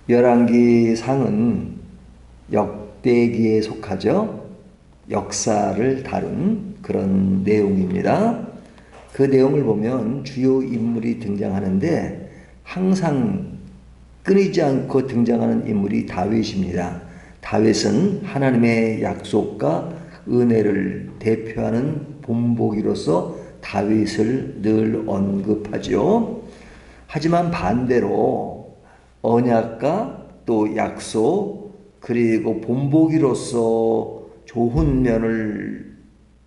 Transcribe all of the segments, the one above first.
열왕기상은 역대기에 속하죠. 역사를 다룬 그런 내용입니다. 그 내용을 보면 주요 인물이 등장하는데 항상 끊이지 않고 등장하는 인물이 다윗입니다. 다윗은 하나님의 약속과 은혜를 대표하는 본보기로서 다윗을 늘 언급하죠. 하지만 반대로 언약과 또 약속 그리고 본보기로서 좋은 면을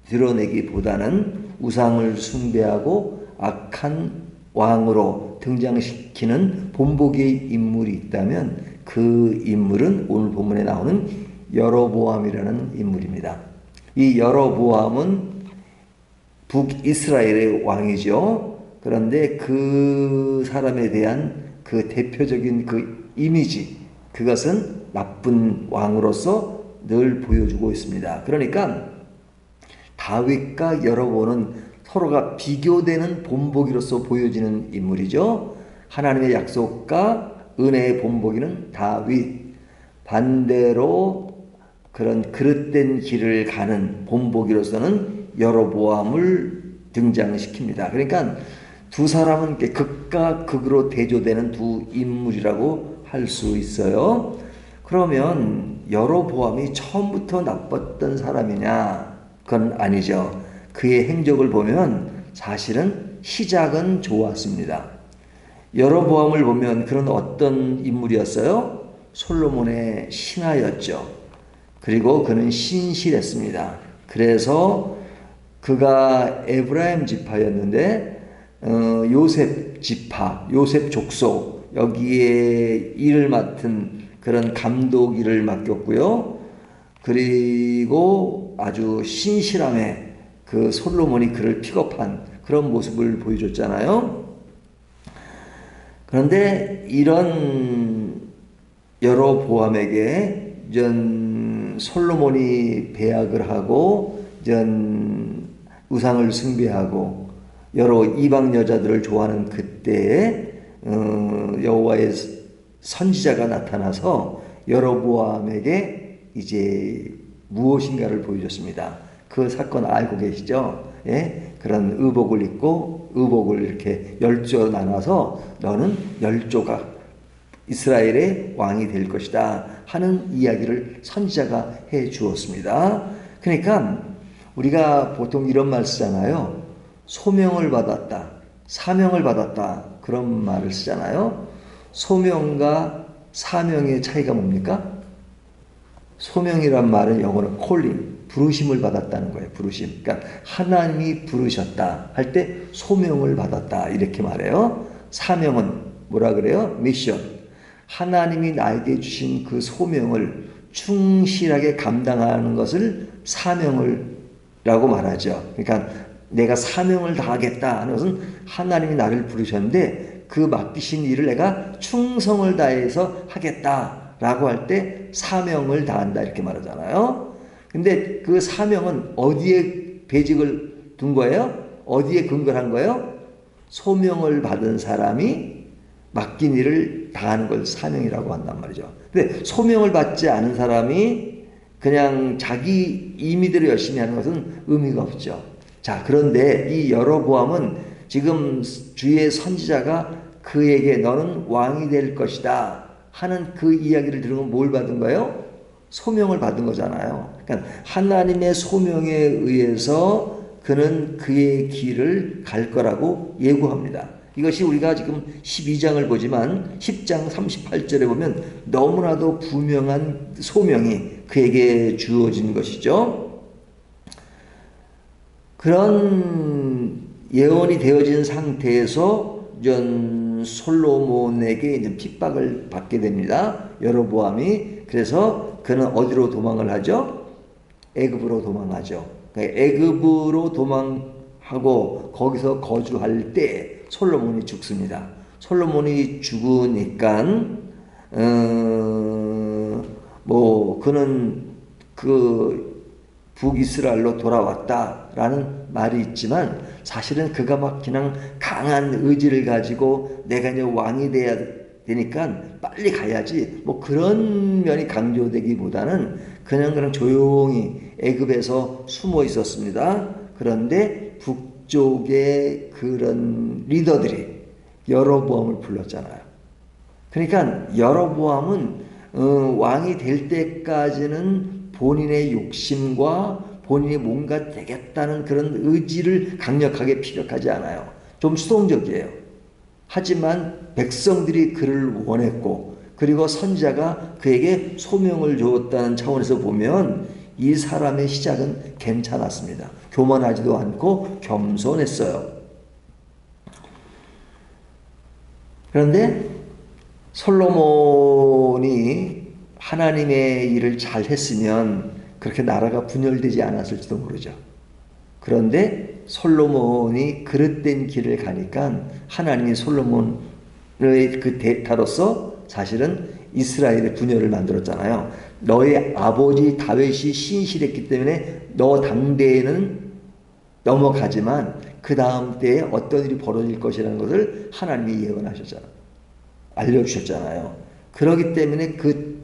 드러내기보다는 우상을 숭배하고 악한 왕으로 등장시키는 본보기의 인물이 있다면 그 인물은 오늘 본문에 나오는 여로보암이라는 인물입니다. 이 여로보암은 북이스라엘의 왕이죠. 그런데 그 사람에 대한 그 대표적인 그 이미지, 그것은 나쁜 왕으로서 늘 보여주고 있습니다. 그러니까 다윗과 여로보암은 서로가 비교되는 본보기로서 보여지는 인물이죠. 하나님의 약속과 은혜의 본보기는 다윗, 반대로 그런 그릇된 길을 가는 본보기로서는 여로보암을 등장시킵니다. 그러니까 두 사람은 극과 극으로 대조되는 두 인물이라고 할 수 있어요. 그러면 여로보암이 처음부터 나빴던 사람이냐? 그건 아니죠. 그의 행적을 보면 사실은 시작은 좋았습니다. 여로보암을 보면 그런 어떤 인물이었어요? 솔로몬의 신하였죠. 그리고 그는 신실했습니다. 그래서 그가 에브라임 지파였는데 요셉 지파, 요셉 족속 여기에 일을 맡은 그런 감독 일을 맡겼고요. 그리고 아주 신실함에 그 솔로몬이 그를 픽업한 그런 모습을 보여줬잖아요. 그런데 이런 여로보암에게 솔로몬이 배약을 하고 우상을 숭배하고 여러 이방 여자들을 좋아하는 그때에 여호와의 선지자가 나타나서 여로보암에게 이제 무엇인가를 보여줬습니다. 그 사건 알고 계시죠? 예? 그런 의복을 입고 의복을 이렇게 10조 나눠서 너는 10조가 이스라엘의 왕이 될 것이다 하는 이야기를 선지자가 해 주었습니다. 그러니까 우리가 보통 이런 말 쓰잖아요. 소명을 받았다, 사명을 받았다 그런 말을 쓰잖아요. 소명과 사명의 차이가 뭡니까? 소명이란 말은 영어로 calling, 부르심을 받았다는 거예요. 부르심. 그러니까 하나님이 부르셨다 할 때 소명을 받았다 이렇게 말해요. 사명은 뭐라 그래요? 미션. 하나님이 나에게 주신 그 소명을 충실하게 감당하는 것을 사명을라고 말하죠. 그러니까 내가 사명을 다하겠다 하는 것은 하나님이 나를 부르셨는데 그 맡기신 일을 내가 충성을 다해서 하겠다라고 할 때 사명을 다한다 이렇게 말하잖아요. 근데 그 사명은 어디에 배직을 둔 거예요? 어디에 근거를 한 거예요? 소명을 받은 사람이 맡긴 일을 다하는 걸 사명이라고 한단 말이죠. 근데 소명을 받지 않은 사람이 그냥 자기 임의대로 열심히 하는 것은 의미가 없죠. 자, 그런데 이 여로보암은 지금 주의 선지자가 그에게 너는 왕이 될 것이다 하는 그 이야기를 들으면 뭘 받은 거예요? 소명을 받은 거잖아요. 그러니까 하나님의 소명에 의해서 그는 그의 길을 갈 거라고 예고합니다. 이것이 우리가 지금 12장을 보지만 10장 38절에 보면 너무나도 분명한 소명이 그에게 주어진 것이죠. 그런 예언이 되어진 상태에서 솔로몬에게 이제 핍박을 받게 됩니다. 여로보암이. 그래서 그는 어디로 도망을 하죠? 애굽으로 도망하죠. 그러니까 애굽으로 도망하고 거기서 거주할 때 솔로몬이 죽습니다. 솔로몬이 죽으니까 그는 그 북이스라엘로 돌아왔다라는 말이 있지만 사실은 그가 막 그냥 강한 의지를 가지고 내가 이제 왕이 되니까 빨리 가야지 뭐 그런 면이 강조되기보다는 그냥 조용히 애굽에서 숨어 있었습니다. 그런데 북쪽의 그런 리더들이 여로보암을 불렀잖아요. 그러니까 여로보암은 왕이 될 때까지는 본인의 욕심과 본인이 뭔가 되겠다는 그런 의지를 강력하게 피력하지 않아요. 좀 수동적이에요. 하지만 백성들이 그를 원했고 그리고 선지자가 그에게 소명을 주었다는 차원에서 보면 이 사람의 시작은 괜찮았습니다. 교만하지도 않고 겸손했어요. 그런데 솔로몬이 하나님의 일을 잘 했으면 그렇게 나라가 분열되지 않았을지도 모르죠. 그런데 솔로몬이 그릇된 길을 가니까 하나님이 솔로몬의 그 대타로서 사실은 이스라엘의 분열을 만들었잖아요. 너의 아버지 다윗이 신실했기 때문에 너 당대에는 넘어가지만 그 다음 때에 어떤 일이 벌어질 것이라는 것을 하나님이 예언하셨잖아요. 알려주셨잖아요. 그렇기 때문에 그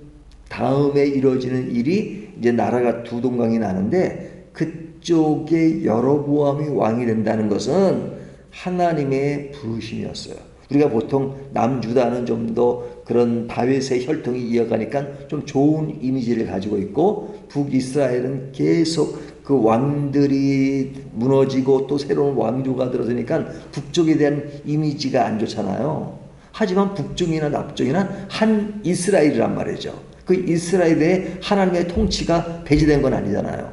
다음에 이루어지는 일이 이제 나라가 두 동강이 나는데 그쪽에 여로보암이 왕이 된다는 것은 하나님의 부르심이었어요. 우리가 보통 남유다는 좀 더 그런 다윗의 혈통이 이어가니까 좀 좋은 이미지를 가지고 있고 북이스라엘은 계속 그 왕들이 무너지고 또 새로운 왕조가 들어서니까 북쪽에 대한 이미지가 안 좋잖아요. 하지만 북쪽이나 남쪽이나 한 이스라엘이란 말이죠. 그 이스라엘에 하나님의 통치가 배제된 건 아니잖아요.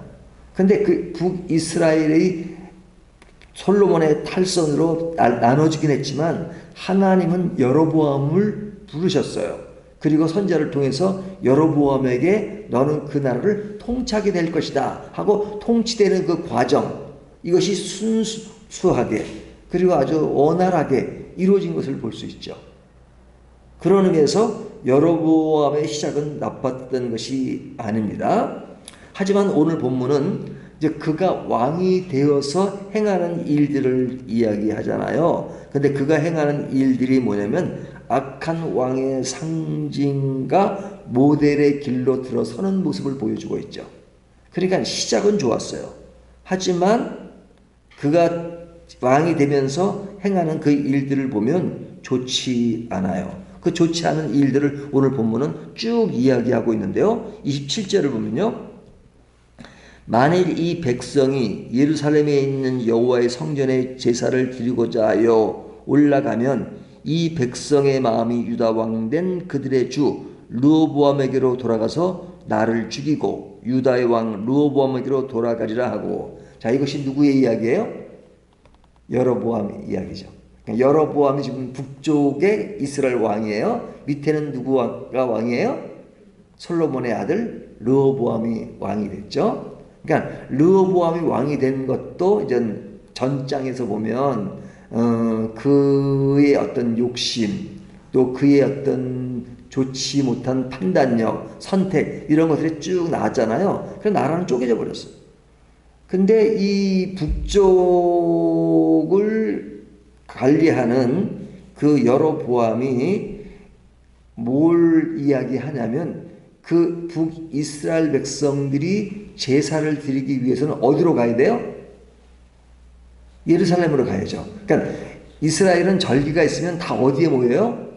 근데 그 북이스라엘의 솔로몬의 탈선으로 나눠지긴 했지만 하나님은 여로보암을 부르셨어요. 그리고 선지자를 통해서 여로보암에게 너는 그 나라를 통치하게 될 것이다 하고 통치되는 그 과정, 이것이 순수하게 그리고 아주 원활하게 이루어진 것을 볼 수 있죠. 그런 의미에서 여로보암의 시작은 나빴던 것이 아닙니다. 하지만 오늘 본문은 이제 그가 왕이 되어서 행하는 일들을 이야기하잖아요. 근데 그가 행하는 일들이 뭐냐면 악한 왕의 상징과 모델의 길로 들어서는 모습을 보여주고 있죠. 그러니까 시작은 좋았어요. 하지만 그가 왕이 되면서 행하는 그 일들을 보면 좋지 않아요. 그 좋지 않은 일들을 오늘 본문은 쭉 이야기하고 있는데요. 27절을 보면요. 만일 이 백성이 예루살렘에 있는 여호와의 성전에 제사를 드리고자 하여 올라가면 이 백성의 마음이 유다 왕 된 그들의 주 르호보암에게로 돌아가서 나를 죽이고 유다의 왕 르호보암에게로 돌아가리라 하고. 자, 이것이 누구의 이야기예요? 여로보암의 이야기죠. 여로보암이 지금 북쪽의 이스라엘 왕이에요. 밑에는 누구가 왕이에요? 솔로몬의 아들 르호보암이 왕이 됐죠. 그러니까 르호보암이 왕이 된 것도 이제 전장에서 보면 그의 어떤 욕심, 또 그의 어떤 좋지 못한 판단력, 선택 이런 것들이 쭉 나왔잖아요. 그래서 나라는 쪼개져 버렸어요. 근데 이 북쪽을 관리하는 그 여로보암이 뭘 이야기하냐면 그 북이스라엘 백성들이 제사를 드리기 위해서는 어디로 가야 돼요? 예루살렘으로 가야죠. 그러니까 이스라엘은 절기가 있으면 다 어디에 모여요?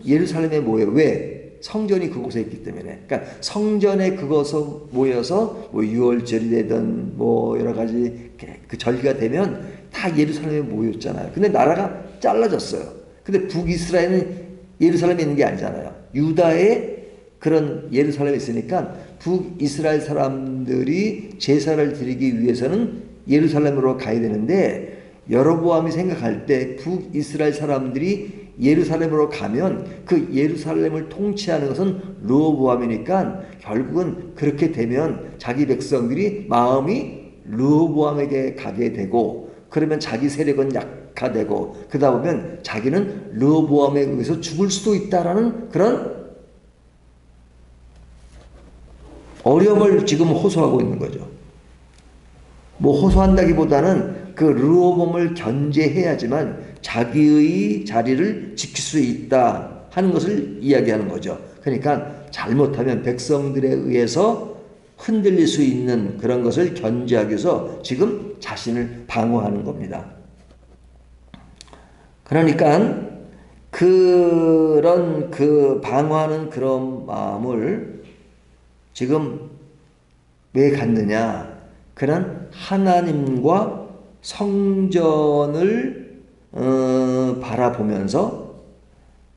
예루살렘에 모여요. 왜? 성전이 그곳에 있기 때문에. 그러니까 성전에 그곳에 모여서 뭐 유월절이 되든 뭐 여러 가지 그 절기가 되면 다 예루살렘에 모였잖아요. 근데 나라가 잘라졌어요. 근데 북이스라엘은 예루살렘에 있는 게 아니잖아요. 유다에 그런 예루살렘에 있으니까 북이스라엘 사람들이 제사를 드리기 위해서는 예루살렘으로 가야 되는데 여로보암이 생각할 때 북이스라엘 사람들이 예루살렘으로 가면 그 예루살렘을 통치하는 것은 르호보암이니까 결국은 그렇게 되면 자기 백성들이 마음이 르호보암에게 가게 되고 그러면 자기 세력은 약화되고 그러다 보면 자기는 르호보암에 의해서 죽을 수도 있다라는 그런 어려움을 지금 호소하고 있는 거죠. 뭐 호소한다기보다는 그 르호보암을 견제해야지만 자기의 자리를 지킬 수 있다 하는 것을 이야기하는 거죠. 그러니까 잘못하면 백성들에 의해서 흔들릴 수 있는 그런 것을 견제하기 위해서 지금 자신을 방어하는 겁니다. 그러니까 그런 방어하는 그런 마음을 지금 왜 갖느냐? 그런 하나님과 성전을 바라보면서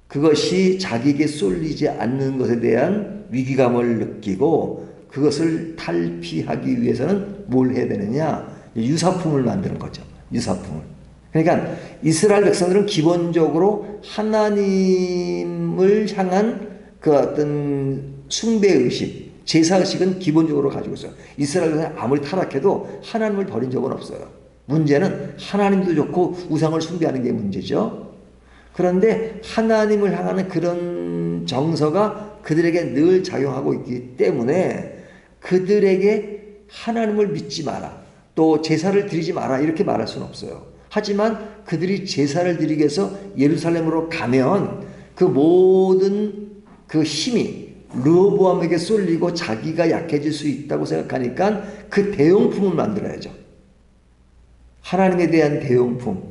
그것이 자기에게 쏠리지 않는 것에 대한 위기감을 느끼고 그것을 탈피하기 위해서는 뭘 해야 되느냐? 유사품을 만드는 거죠. 유사품을. 그러니까 이스라엘 백성들은 기본적으로 하나님을 향한 그 어떤 숭배의식, 제사의식은 기본적으로 가지고 있어요. 이스라엘 백성이 아무리 타락해도 하나님을 버린 적은 없어요. 문제는 하나님도 좋고 우상을 숭배하는 게 문제죠. 그런데 하나님을 향하는 그런 정서가 그들에게 늘 작용하고 있기 때문에 그들에게 하나님을 믿지 마라, 또 제사를 드리지 마라 이렇게 말할 수는 없어요. 하지만 그들이 제사를 드리기 위해서 예루살렘으로 가면 그 모든 그 힘이 르호보암에게 쏠리고 자기가 약해질 수 있다고 생각하니까 그 대용품을 만들어야죠. 하나님에 대한 대용품,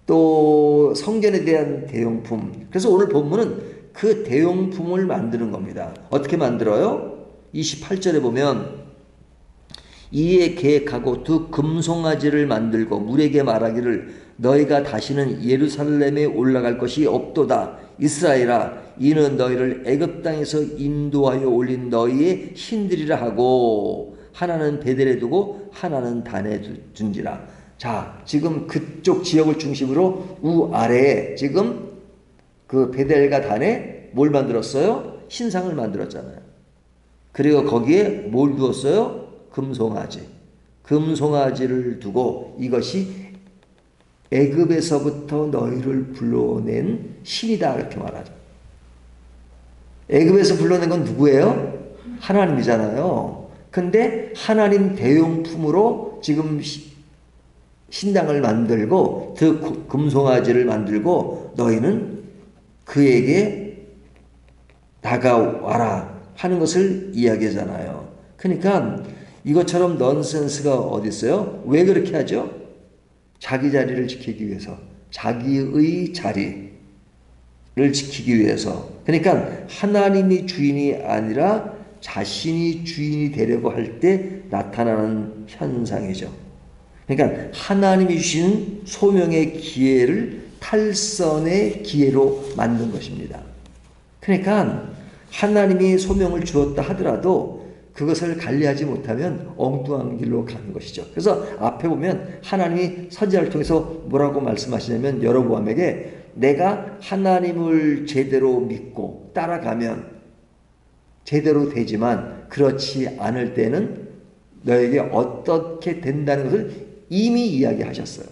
또 성전에 대한 대용품. 그래서 오늘 본문은 그 대용품을 만드는 겁니다. 어떻게 만들어요? 28절에 보면 이에 계획하고 두 금송아지를 만들고 물에게 말하기를 너희가 다시는 예루살렘에 올라갈 것이 없도다. 이스라엘아, 이는 너희를 애굽 땅에서 인도하여 올린 너희의 신들이라 하고 하나는 베델에 두고 하나는 단에 둔지라. 자, 지금 그쪽 지역을 중심으로 우아래에 지금 그 베델과 단에 뭘 만들었어요? 신상을 만들었잖아요. 그리고 거기에 뭘 두었어요? 금송아지. 금송아지를 두고 이것이 애굽에서부터 너희를 불러낸 신이다 이렇게 말하죠. 애굽에서 불러낸 건 누구예요? 하나님이잖아요. 근데 하나님 대용품으로 지금 신당을 만들고 그 금송아지를 만들고 너희는 그에게 다가와라 하는 것을 이야기하잖아요. 그러니까 이것처럼 넌센스가 어디 있어요? 왜 그렇게 하죠? 자기 자리를 지키기 위해서, 자기의 자리를 지키기 위해서. 그러니까 하나님이 주인이 아니라 자신이 주인이 되려고 할 때 나타나는 현상이죠. 그러니까 하나님이 주신 소명의 기회를 탈선의 기회로 만든 것입니다. 그러니까 하나님이 소명을 주었다 하더라도 그것을 관리하지 못하면 엉뚱한 길로 가는 것이죠. 그래서 앞에 보면 하나님이 선지자를 통해서 뭐라고 말씀하시냐면 여로보암에게 내가 하나님을 제대로 믿고 따라가면 제대로 되지만 그렇지 않을 때는 너에게 어떻게 된다는 것을 이미 이야기하셨어요.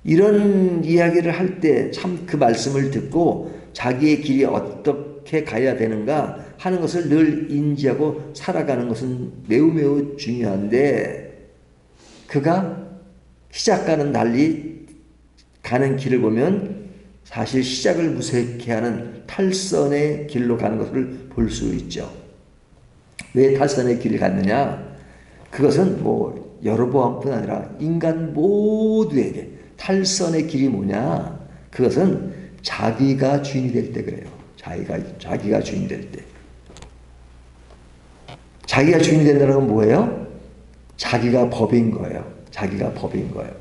이런 이야기를 할 때 참 그 말씀을 듣고 자기의 길이 어떻게 가야 되는가 하는 것을 늘 인지하고 살아가는 것은 매우 매우 중요한데 그가 시작과는 달리 가는 길을 보면 사실 시작을 무색해 하는 탈선의 길로 가는 것을 볼 수 있죠. 왜 탈선의 길을 갔느냐? 그것은 뭐 여로보암뿐 아니라 인간 모두에게 탈선의 길이 뭐냐? 그것은 자기가 주인이 될 때 그래요. 자기가 주인이 될 때. 자기가 주인이 된다는 건 뭐예요? 자기가 법인 거예요. 자기가 법인 거예요.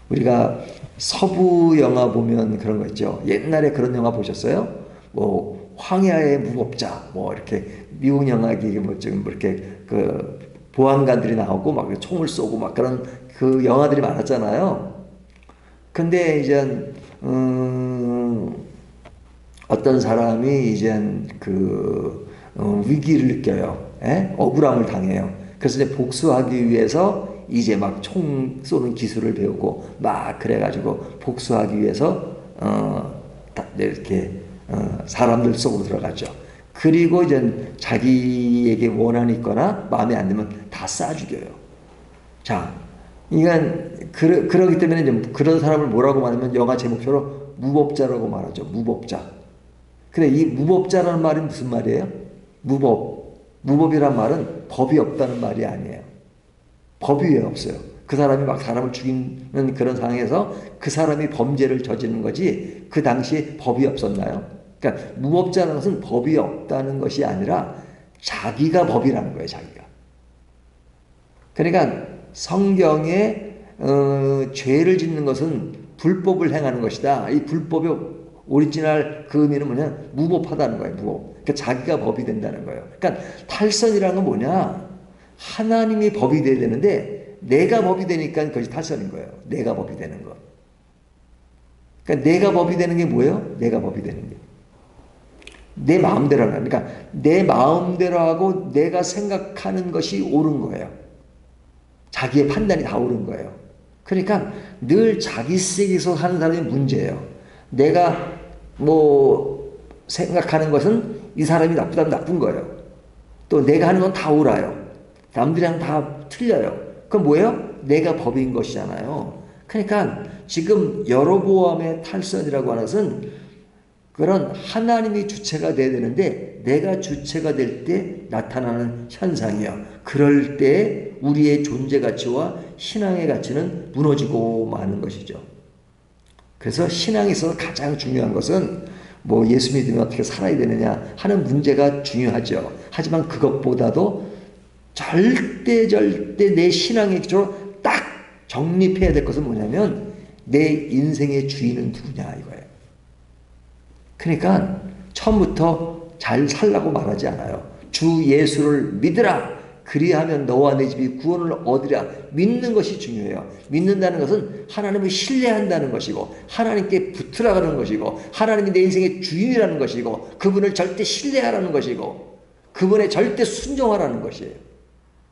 우리가 서부 영화 보면 그런 거 있죠. 옛날에 그런 영화 보셨어요? 뭐 황야의 무법자, 뭐 이렇게 미국 영화 이게 뭐 좀 이렇게 그 보안관들이 나오고 막 총을 쏘고 막 그런 그 영화들이 많았잖아요. 근데 이제 어떤 사람이 이제 그 위기를 느껴요. 억울함을 당해요. 그래서 이제 복수하기 위해서 이제 막 총 쏘는 기술을 배우고 막 그래가지고 복수하기 위해서 이렇게 사람들 속으로 들어가죠. 그리고 이제 자기에게 원한이 있거나 마음에 안 들면 다 쏴 죽여요. 자, 그러니까 그러기 때문에 이제 그런 사람을 뭐라고 말하면 영화 제목처럼 무법자라고 말하죠. 무법자. 그래, 이 무법자라는 말이 무슨 말이에요? 무법이란 말은 법이 없다는 말이 아니에요. 법이 왜 없어요? 그 사람이 막 사람을 죽이는 그런 상황에서 그 사람이 범죄를 저지르는 거지 그 당시에 법이 없었나요? 그러니까 무법자라는 것은 법이 없다는 것이 아니라 자기가 법이라는 거예요. 자기가. 그러니까 성경에 죄를 짓는 것은 불법을 행하는 것이다. 이 불법의 오리지널 그 의미는 뭐냐? 무법하다는 거예요. 무법. 그러니까 자기가 법이 된다는 거예요. 그러니까 탈선이라는 건 뭐냐? 하나님이 법이 돼야 되는데 내가 법이 되니까 그것이 탈선인 거예요. 내가 법이 되는 거. 그러니까 내가 법이 되는 게 뭐예요? 내가 법이 되는 게. 내 마음대로 하는 거예요. 그러니까 내 마음대로 하고 내가 생각하는 것이 옳은 거예요. 자기의 판단이 다 옳은 거예요. 그러니까 늘 자기색에서 하는 사람이 문제예요. 내가 뭐 생각하는 것은 이 사람이 나쁘다면 나쁜 거예요. 또 내가 하는 건 다 옳아요. 남들이랑 다 틀려요. 그건 뭐예요? 내가 법인 것이잖아요. 그러니까 지금 여로보암의 탈선이라고 하는 것은 그런 하나님이 주체가 돼야 되는데 내가 주체가 될 때 나타나는 현상이에요. 그럴 때 우리의 존재 가치와 신앙의 가치는 무너지고 마는 것이죠. 그래서 신앙에서 가장 중요한 것은 뭐 예수 믿으면 어떻게 살아야 되느냐 하는 문제가 중요하죠. 하지만 그것보다도 절대 내 신앙의 기초로 딱 정립해야 될 것은 뭐냐면 내 인생의 주인은 누구냐 이거예요. 그러니까 처음부터 잘 살라고 말하지 않아요. 주 예수를 믿으라. 그리하면 너와 내 집이 구원을 얻으리라. 믿는 것이 중요해요. 믿는다는 것은 하나님을 신뢰한다는 것이고 하나님께 붙으라는 것이고 하나님이 내 인생의 주인이라는 것이고 그분을 절대 신뢰하라는 것이고 그분에 절대 순종하라는 것이에요.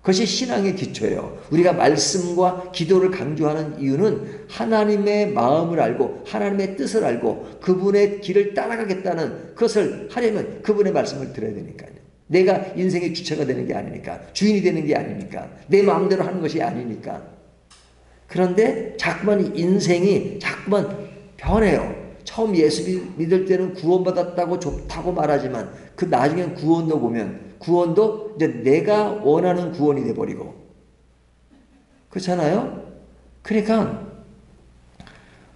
그것이 신앙의 기초예요. 우리가 말씀과 기도를 강조하는 이유는 하나님의 마음을 알고 하나님의 뜻을 알고 그분의 길을 따라가겠다는 그것을 하려면 그분의 말씀을 들어야 되니까요. 내가 인생의 주체가 되는 게 아니니까 주인이 되는 게 아니니까 내 마음대로 하는 것이 아니니까. 그런데 자꾸만 인생이 자꾸만 변해요. 처음 예수 믿을 때는 구원받았다고 좋다고 말하지만 그 나중엔 구원도 보면 구원도 이제 내가 원하는 구원이 돼버리고 그렇잖아요. 그러니까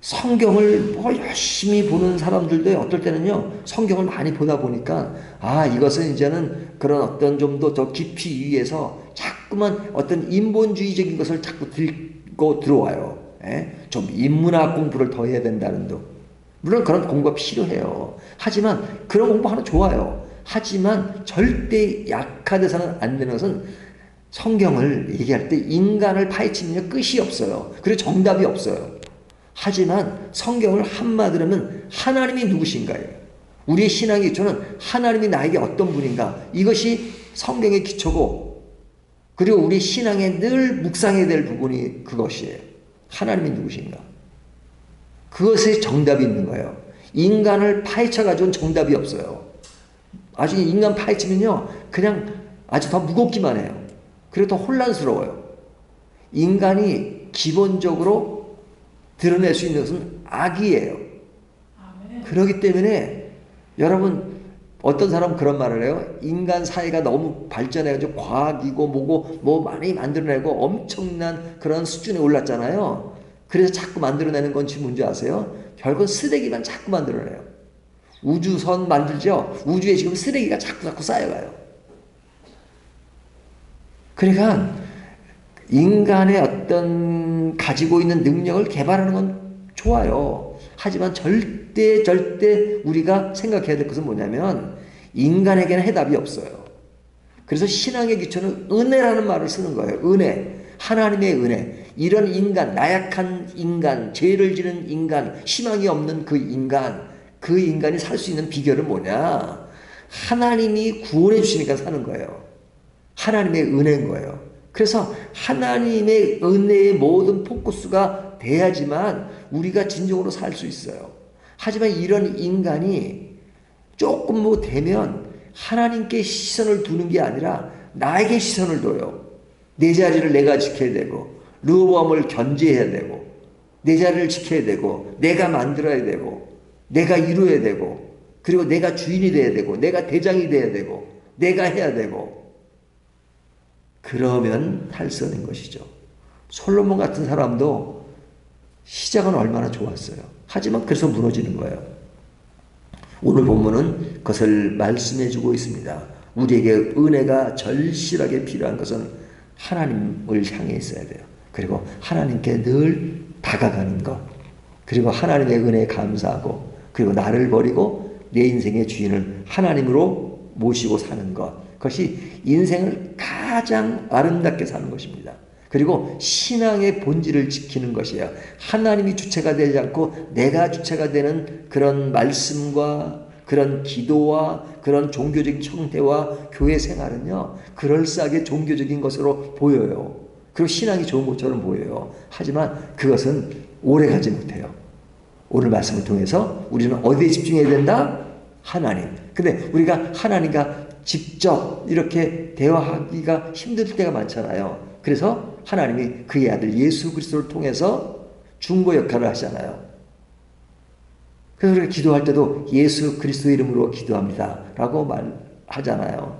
성경을 뭐 열심히 보는 사람들도 어떨 때는요 성경을 많이 보다 보니까 아 이것은 이제는 그런 어떤 좀 더 깊이 위해서 자꾸만 어떤 인본주의적인 것을 자꾸 들고 들어와요. 좀 인문학 공부를 더 해야 된다는 둥. 물론 그런 공부가 필요해요. 하지만 그런 공부하는 좋아요. 하지만 절대 약화돼서는 안 되는 것은 성경을 얘기할 때 인간을 파헤치면 끝이 없어요. 그리고 정답이 없어요. 하지만 성경을 한마디로 하면 하나님이 누구신가요? 우리의 신앙의 기초는 하나님이 나에게 어떤 분인가 이것이 성경의 기초고 그리고 우리 신앙에 늘 묵상해야 될 부분이 그것이에요. 하나님이 누구신가? 그것에 정답이 있는 거예요. 인간을 파헤쳐가지고는 정답이 없어요. 나중에 인간 파헤치면요 그냥 아주 더 무겁기만 해요. 그리고 더 혼란스러워요. 인간이 기본적으로 드러낼 수 있는 것은 악이에요. 그렇기 때문에 여러분 어떤 사람은 그런 말을 해요. 인간 사회가 너무 발전해가지고 과학이고 뭐고 뭐 많이 만들어내고 엄청난 그런 수준에 올랐잖아요. 그래서 자꾸 만들어내는 건지 뭔지 아세요? 결국은 쓰레기만 자꾸 만들어내요. 우주선 만들죠. 우주에 지금 쓰레기가 자꾸 쌓여가요. 그러니까 인간의 어떤 가지고 있는 능력을 개발하는 건 좋아요. 하지만 절대 우리가 생각해야 될 것은 뭐냐면 인간에게는 해답이 없어요. 그래서 신앙의 기초는 은혜라는 말을 쓰는 거예요. 은혜. 하나님의 은혜. 이런 인간, 나약한 인간, 죄를 지는 인간, 희망이 없는 그 인간이 살 수 있는 비결은 뭐냐? 하나님이 구원해 주시니까 사는 거예요. 하나님의 은혜인 거예요. 그래서 하나님의 은혜의 모든 포커스가 돼야지만 우리가 진정으로 살 수 있어요. 하지만 이런 인간이 조금 뭐 되면 하나님께 시선을 두는 게 아니라 나에게 시선을 둬요. 내 자리를 내가 지켜야 되고 르호보암을 견제해야 되고 내 자리를 지켜야 되고 내가 만들어야 되고 내가 이루어야 되고 그리고 내가 주인이 돼야 되고 내가 대장이 돼야 되고 내가 해야 되고 그러면 탈선인 것이죠. 솔로몬 같은 사람도 시작은 얼마나 좋았어요. 하지만 그래서 무너지는 거예요. 오늘 본문은 그것을 말씀해 주고 있습니다. 우리에게 은혜가 절실하게 필요한 것은 하나님을 향해 있어야 돼요. 그리고 하나님께 늘 다가가는 것, 그리고 하나님의 은혜에 감사하고, 그리고 나를 버리고 내 인생의 주인을 하나님으로 모시고 사는 것, 그것이 인생을 가장 아름답게 사는 것입니다. 그리고 신앙의 본질을 지키는 것이에요. 하나님이 주체가 되지 않고 내가 주체가 되는 그런 말씀과 그런 기도와 그런 종교적인 형태와 교회 생활은요, 그럴싸하게 종교적인 것으로 보여요. 그리고 신앙이 좋은 것처럼 보여요. 하지만 그것은 오래가지 못해요. 오늘 말씀을 통해서 우리는 어디에 집중해야 된다? 하나님. 근데 우리가 하나님과 직접 이렇게 대화하기가 힘들 때가 많잖아요. 그래서 하나님이 그의 아들 예수 그리스도를 통해서 중보 역할을 하시잖아요. 그래서 우리가 기도할 때도 예수 그리스도 이름으로 기도합니다 라고 말하잖아요.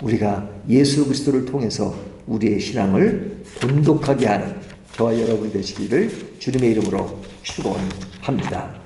우리가 예수 그리스도를 통해서 우리의 신앙을 돈독하게 하는 저와 여러분 되시기를 주님의 이름으로 축원합니다.